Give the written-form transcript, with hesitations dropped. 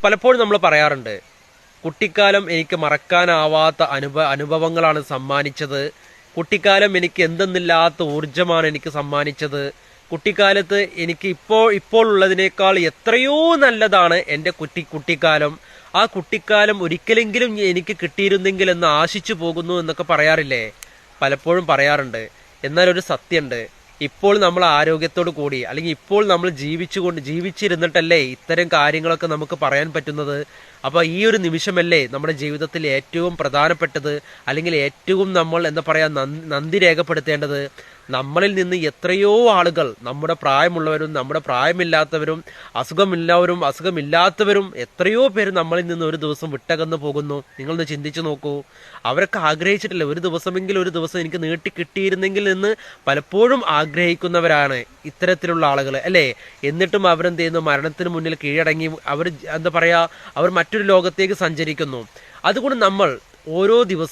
പലപ്പോഴും നമ്മൾ പറയാറുണ്ട്, കുട്ടിക്കാലം എനിക്ക് മറക്കാനാവാത്ത അനുഭവങ്ങളാണ് സമ്മാനിച്ചത്. കുട്ടിക്കാലം എനിക്ക് എന്തെന്നില്ലാത്ത ഊർജമാണ് എനിക്ക് സമ്മാനിച്ചത്. കുട്ടിക്കാലത്ത് എനിക്ക് ഇപ്പോൾ ഉള്ളതിനേക്കാൾ എത്രയോ നല്ലതാണ് എൻ്റെ കുട്ടിക്കാലം. ആ കുട്ടിക്കാലം ഒരിക്കലെങ്കിലും എനിക്ക് കിട്ടിയിരുന്നെങ്കിൽ എന്ന് ആശിച്ചു പോകുന്നു എന്നൊക്കെ പറയാറില്ലേ? പലപ്പോഴും പറയാറുണ്ട്. എന്നാൽ ഒരു സത്യമുണ്ട്, ഇപ്പോൾ നമ്മൾ ആരോഗ്യത്തോടു കൂടി അല്ലെങ്കിൽ ഇപ്പോൾ നമ്മൾ ജീവിച്ചിരുന്നിട്ടല്ലേ ഇത്തരം കാര്യങ്ങളൊക്കെ നമുക്ക് പറയാൻ പറ്റുന്നത്. അപ്പോൾ ഈ ഒരു നിമിഷമല്ലേ നമ്മുടെ ജീവിതത്തിൽ ഏറ്റവും പ്രധാനപ്പെട്ടത്, അല്ലെങ്കിൽ ഏറ്റവും നമ്മൾ എന്താ പറയാ നന്ദി രേഖപ്പെടുത്തേണ്ടത്. നമ്മളിൽ നിന്ന് എത്രയോ ആളുകൾ, നമ്മുടെ പ്രായമുള്ളവരും നമ്മുടെ പ്രായമില്ലാത്തവരും അസുഖമില്ലാത്തവരും എത്രയോ പേര് നമ്മളിൽ നിന്ന് ഒരു ദിവസം വിട്ടകന്നു പോകുന്നു. നിങ്ങളൊന്ന് ചിന്തിച്ചു നോക്കൂ. അവരൊക്കെ ആഗ്രഹിച്ചിട്ടില്ല, ഒരു ദിവസം എനിക്ക് നീട്ടി കിട്ടിയിരുന്നെങ്കിൽ എന്ന് പലപ്പോഴും ആഗ്രഹിക്കുന്നവരാണ് ഇത്തരത്തിലുള്ള ആളുകൾ, അല്ലേ? എന്നിട്ടും അവരെന്ത് ചെയ്യുന്നു? മരണത്തിന് മുന്നിൽ കീഴടങ്ങി അവർ എന്താ പറയാ അവർ മറ്റൊരു ലോകത്തേക്ക് സഞ്ചരിക്കുന്നു. അതുകൊണ്ട് നമ്മൾ ഓരോ ദിവസവും